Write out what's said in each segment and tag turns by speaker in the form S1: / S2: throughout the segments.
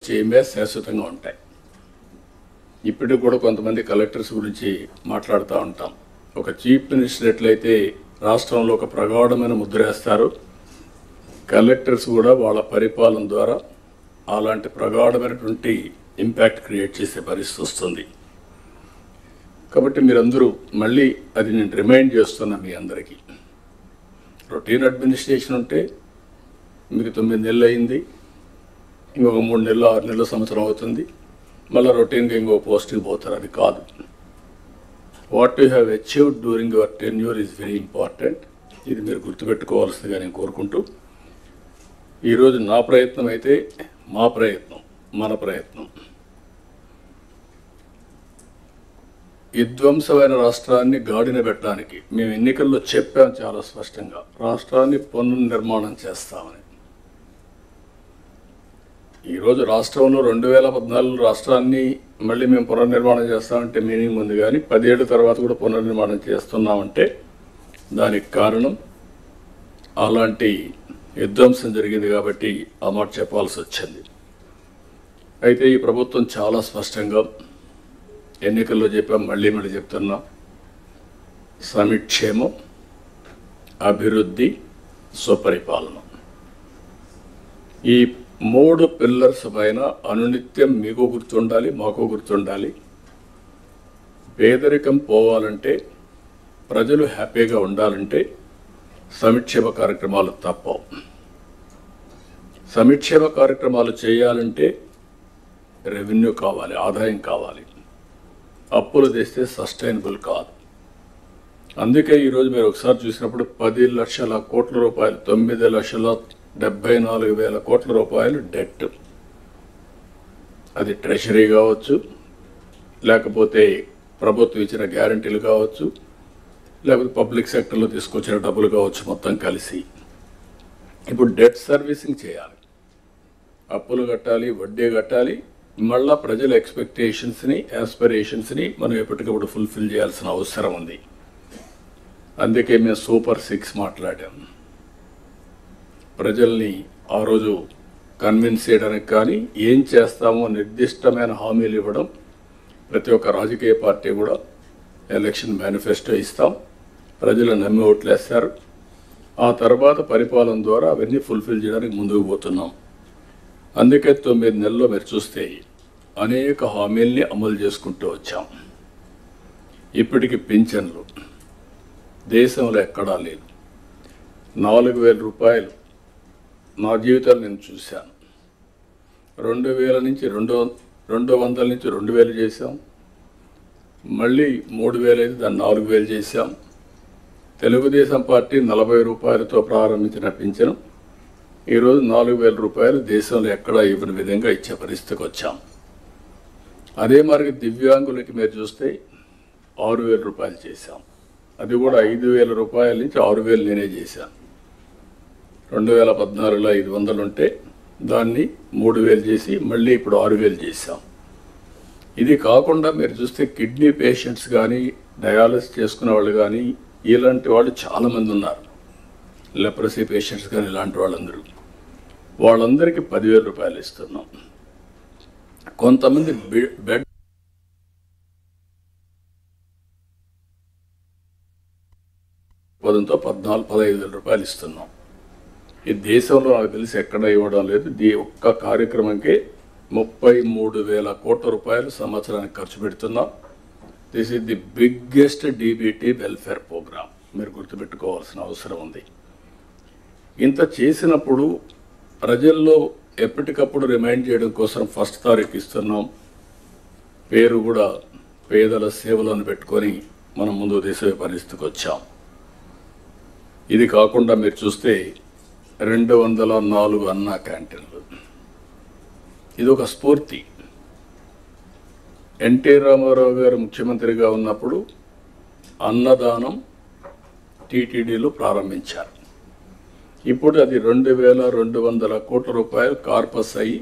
S1: చేయమే శాశ్వతంగా ఉంటాయి. ఇప్పటికి కూడా కొంతమంది కలెక్టర్స్ గురించి మాట్లాడుతూ ఉంటాం. ఒక చీఫ్ మినిస్టర్ ఎట్లయితే రాష్ట్రంలో ఒక ప్రగాఢమైన ముద్ర వేస్తారు, కలెక్టర్స్ కూడా వాళ్ళ పరిపాలన ద్వారా అలాంటి ప్రగాఢమైనటువంటి ఇంపాక్ట్ క్రియేట్ చేసే పరిస్థితి వస్తుంది. కాబట్టి మీరందరూ మళ్ళీ అది నేను రిమైండ్ చేస్తున్నా మీ అందరికీ, రొటీన్ అడ్మినిస్ట్రేషన్ ఉంటే మీకు 9 నెలలు అయింది, ఇంకొక 3 నెలలు 6 నెలలు సంవత్సరం అవుతుంది, మళ్ళీ రొటీన్గా ఇంకో పోస్ట్కి పోతారు. అది కాదు. What you have achieved during your tenure is very important. ఇది మీరు గుర్తుపెట్టుకోవాల్సిందిగా నేను కోరుకుంటూ, ఈరోజు నా ప్రయత్నం అయితే మా ప్రయత్నం, మన ప్రయత్నం విధ్వంసమైన రాష్ట్రాన్ని గాడిన పెట్టడానికి మేము ఎన్నికల్లో చెప్పాం చాలా స్పష్టంగా, రాష్ట్రాన్ని పునర్నిర్మాణం చేస్తామని. ఈరోజు రాష్ట్రంలో 2014 రాష్ట్రాన్ని మళ్ళీ మేము పునర్నిర్మాణం చేస్తామంటే మీనింగ్ ఉంది, కానీ 10 ఏళ్ళ తర్వాత కూడా పునర్నిర్మాణం చేస్తున్నామంటే దానికి కారణం అలాంటి విధ్వంసం జరిగింది కాబట్టి ఆ మాట చెప్పాల్సి వచ్చింది. అయితే ఈ ప్రభుత్వం చాలా స్పష్టంగా ఎన్నికల్లో చెప్పాం, మళ్ళీ చెప్తున్నా, సమిక్షేమం, అభివృద్ధి, సుపరిపాలన, ఈ 3 పిల్లర్స్ పైన అనునిత్యం మీకు గుర్తుండాలి, మాకు గుర్తుండాలి. పేదరికం పోవాలంటే, ప్రజలు హ్యాపీగా ఉండాలంటే సంక్షేమ కార్యక్రమాలు తప్పవు. సంక్షేమ కార్యక్రమాలు చేయాలంటే రెవెన్యూ కావాలి, ఆదాయం కావాలి. అప్పులు తెస్తే సస్టైనబుల్ కాదు. అందుకే ఈరోజు మీరు ఒకసారి చూసినప్పుడు 10 లక్షల కోట్ల రూపాయలు, 9,74,000 కోట్ల రూపాయలు డెట్. అది ట్రెషరీ కావచ్చు, లేకపోతే ప్రభుత్వం ఇచ్చిన గ్యారంటీలు కావచ్చు, లేకపోతే పబ్లిక్ సెక్టర్లో తీసుకొచ్చిన డబ్బులు కావచ్చు, మొత్తం కలిసి ఇప్పుడు డెట్ సర్వీసింగ్ చేయాలి, అప్పులు కట్టాలి, వడ్డీ కట్టాలి. మళ్ళా ప్రజల ఎక్స్పెక్టేషన్స్ని, యాస్పిరేషన్స్ని మనం ఎప్పటికప్పుడు ఫుల్ఫిల్ చేయాల్సిన అవసరం ఉంది. అందుకే మేము సూపర్ 6 మాట్లాడాం. ప్రజల్ని ఆ రోజు కన్విన్స్ చేయడానికి కానీ, ఏం చేస్తామో నిర్దిష్టమైన హామీలు ఇవ్వడం. ప్రతి ఒక్క రాజకీయ పార్టీ కూడా ఎలక్షన్ మేనిఫెస్టో ఇస్తాం, ప్రజలు నమ్మి ఓట్లేస్తారు. ఆ తర్వాత పరిపాలన ద్వారా అవన్నీ ఫుల్ఫిల్ చేయడానికి ముందుకు పోతున్నాం. అందుకే 9 నెలల్లో మీరు చూస్తే అనేక హామీల్ని అమలు చేసుకుంటూ వచ్చాం. ఇప్పటికి పింఛన్లు దేశంలో ఎక్కడా లేదు. 4,000 రూపాయలు నా జీవితంలో నేను చూశాను. 2,000 నుంచి 200 నుంచి 2,000 చేశాం. మళ్ళీ 3,000 అయితే దాన్ని 4,000 చేశాం. తెలుగుదేశం పార్టీ 40 రూపాయలతో ప్రారంభించిన పింఛను ఈరోజు 4,000 రూపాయలు దేశంలో ఎక్కడా ఇవ్వని విధంగా ఇచ్చే పరిస్థితికి వచ్చాం. అదే మరి దివ్యాంగులకి మీరు చూస్తే 6,000 రూపాయలు చేశాం. అది కూడా 5,000 రూపాయల నుంచి 6,000 నేనే చేశాను. 2014లో 500 ఉంటే దాన్ని 3,000 చేసి మళ్ళీ ఇప్పుడు 6,000 చేశాం. ఇది కాకుండా మీరు చూస్తే కిడ్నీ పేషెంట్స్ కానీ, డయాలసిస్ చేసుకునే వాళ్ళు కానీ, ఇలాంటి వాళ్ళు చాలామంది ఉన్నారు. లెప్రసీ పేషెంట్స్ కానీ, ఇలాంటి వాళ్ళందరికీ 10,000 రూపాయలు ఇస్తున్నాం. కొంతమంది బెడ్ పదంతో 14-15,000 రూపాయలు ఇస్తున్నాం. ఈ దేశంలో నాకు తెలిసి ఎక్కడ ఇవ్వడం లేదు. ఈ ఒక్క కార్యక్రమంకే 33,000 కోట్ల రూపాయలు సంవత్సరానికి ఖర్చు పెడుతున్నాం. This is the biggest DBT welfare programme. మీరు గుర్తుపెట్టుకోవాల్సిన అవసరం ఉంది. ఇంత చేసినప్పుడు ప్రజల్లో ఎప్పటికప్పుడు రిమైండ్ చేయడం కోసం 1st తారీఖు ఇస్తున్నాం. పేరు కూడా పేదల సేవలను పెట్టుకొని మనం ముందు తీసే పరిస్థితికి వచ్చాం. ఇది కాకుండా మీరు చూస్తే 204 అన్నా క్యాంటీన్లు. ఇది ఒక స్ఫూర్తి. ఎన్టీ రామారావు గారు ముఖ్యమంత్రిగా ఉన్నప్పుడు అన్నదానం టీటీడీలో ప్రారంభించారు. ఇప్పుడు అది 2,200 కోట్ల రూపాయలు కార్పస్ అయ్యి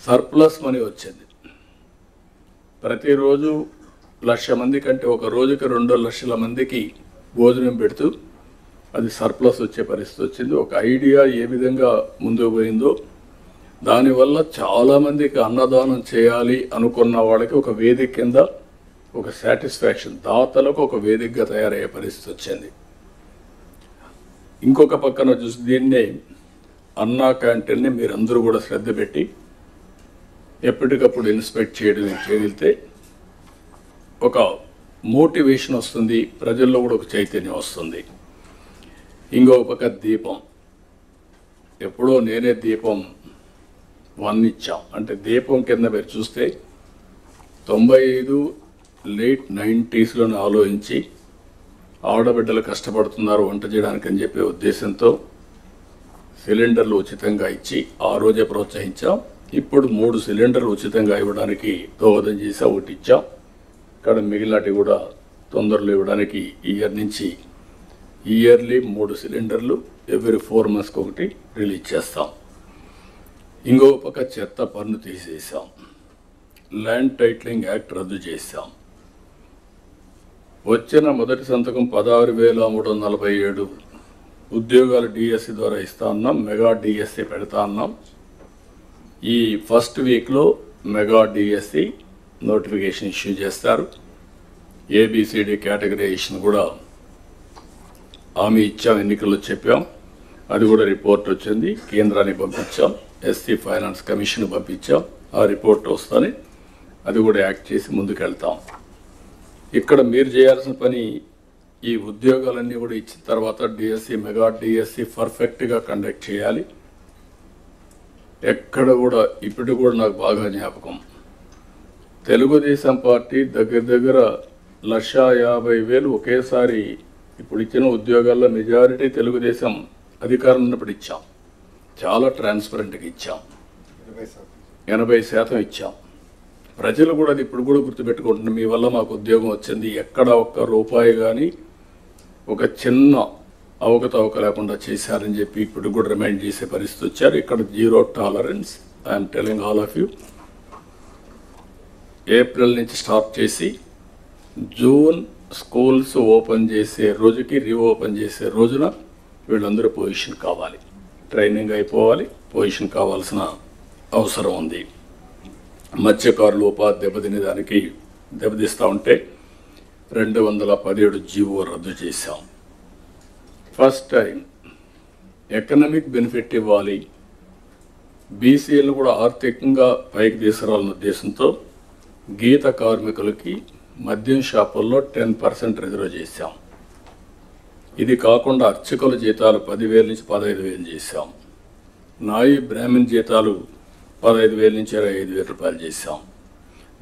S1: సర్ప్లస్ మనీ వచ్చింది. ప్రతిరోజు 1,00,000 మంది కంటే ఒక రోజుకి 2 లక్షల మందికి భోజనం పెడుతూ అది సర్ప్లస్ వచ్చే పరిస్థితి వచ్చింది. ఒక ఐడియా ఏ విధంగా ముందుకు పోయిందో దానివల్ల చాలామందికి అన్నదానం చేయాలి అనుకున్న వాళ్ళకి ఒక వేదిక కింద ఒక సాటిస్ఫాక్షన్, దాతలకు ఒక వేదికగా తయారయ్యే పరిస్థితి వచ్చింది. ఇంకొక పక్కన చూసి దీన్నే అన్నా క్యాంటీన్ని మీరందరూ కూడా శ్రద్ధ పెట్టి ఎప్పటికప్పుడు ఇన్స్పెక్ట్ చేయగలిగితే ఒక మోటివేషన్ వస్తుంది, ప్రజల్లో కూడా ఒక చైతన్యం వస్తుంది. ఇంకొక పక్క దీపం, ఎప్పుడో నేనే దీపం 1 ఇచ్చాం. అంటే దీపం కింద మీరు చూస్తే 95 లేట్ 90sలోనే ఆలోచించి ఆడబిడ్డలు కష్టపడుతున్నారు వంట చేయడానికి అని చెప్పే ఉద్దేశంతో సిలిండర్లు ఉచితంగా ఇచ్చి ఆ రోజే ప్రోత్సహించాం. ఇప్పుడు 3 సిలిండర్లు ఉచితంగా ఇవ్వడానికి దోహదం చేసి ఒకటి ఇచ్చాం. ఇక్కడ మిగిలినటి కూడా తొందరలో ఇవ్వడానికి ఇయర్ నుంచి ఇయర్లీ 3 సిలిండర్లు ఎవ్రీ 4 monthsకి ఒకటి రిలీజ్ చేస్తాం. ఇంకో పక్క చెత్త పన్ను తీసేసాం, ల్యాండ్ టైటిలింగ్ యాక్ట్ రద్దు చేశాం. వచ్చిన మొదటి సంతకం 16,347 ఉద్యోగాలు డిఎస్సి ద్వారా ఇస్తా ఉన్నాం. మెగా డిఎస్సి పెడతా ఉన్నాం. ఈ ఫస్ట్ వీక్లో మెగా డిఎస్సి నోటిఫికేషన్ ఇష్యూ చేస్తారు. ఏబిసిడి కేటగరైజేషన్ కూడా హామీ ఇచ్చాం, ఎన్నికల్లో చెప్పాం. అది కూడా రిపోర్ట్ వచ్చింది, కేంద్రానికి పంపించాం. ఎస్సీ ఫైనాన్స్ కమిషన్ పంపించాం. ఆ రిపోర్ట్ వస్తానే అది కూడా యాక్ట్ చేసి ముందుకెళ్తాం. ఇక్కడ మీరు చేయాల్సిన పని ఈ ఉద్యోగాలన్నీ కూడా ఇచ్చిన తర్వాత డిఎస్సి మెగా డిఎస్సి పర్ఫెక్ట్గా కండక్ట్ చేయాలి. ఎక్కడ కూడా ఇప్పుడు కూడా నాకు బాగా జ్ఞాపకం, తెలుగుదేశం పార్టీ దగ్గర 1,50,000 ఒకేసారి ఇప్పుడు ఇచ్చిన ఉద్యోగాల్లో మెజారిటీ తెలుగుదేశం అధికారం ఉన్నప్పుడు ఇచ్చాం. చాలా ట్రాన్స్పరెంట్గా ఇచ్చాం, 80% ఇచ్చాం. ప్రజలు కూడా అది ఇప్పుడు కూడా గుర్తుపెట్టుకుంటున్నారు. మీ వల్ల మాకు ఉద్యోగం వచ్చింది, ఎక్కడ ఒక్క రూపాయి కానీ ఒక చిన్న అవకతవక లేకుండా చేశారని చెప్పి ఇప్పుడు కూడా రిమైండ్ చేసే పరిస్థితి వచ్చారు. ఇక్కడ 0 tolerance. I'm telling all of you. April నుంచి స్టార్ట్ చేసి జూన్ స్కూల్స్ ఓపెన్ చేసే రోజుకి రీఓపెన్ చేసే రోజున వీళ్ళందరూ పొజిషన్ కావాలి, ట్రైనింగ్ అయిపోవాలి, పొజిషన్ కావాల్సిన అవసరం ఉంది. మత్స్యకారులు ఉపాధి దెబ్బతినేదానికి దెబ్బతీస్తూ ఉంటే 217 జీవో రద్దు చేశాం. ఫస్ట్ టైం ఎకనామిక్ బెనిఫిట్ ఇవ్వాలి, బీసీలు కూడా ఆర్థికంగా పైకి తీసుకురావాలన్న ఉద్దేశంతో గీత కార్మికులకి మద్యం షాపుల్లో 10% రిజర్వ్ చేశాం. ఇది కాకుండా అర్చకుల జీతాలు 10,000 నుంచి 15,000 చేశాం. నాయి బ్రాహ్మణ్ జీతాలు 15,000 నుంచి 25,000 రూపాయలు చేశాం.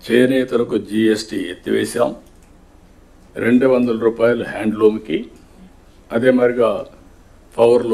S1: చేనేతలకు జీఎస్టీ ఎత్తివేశాం. 200 రూపాయలు హ్యాండ్లూమ్కి, అదే మరిగా పవర్లో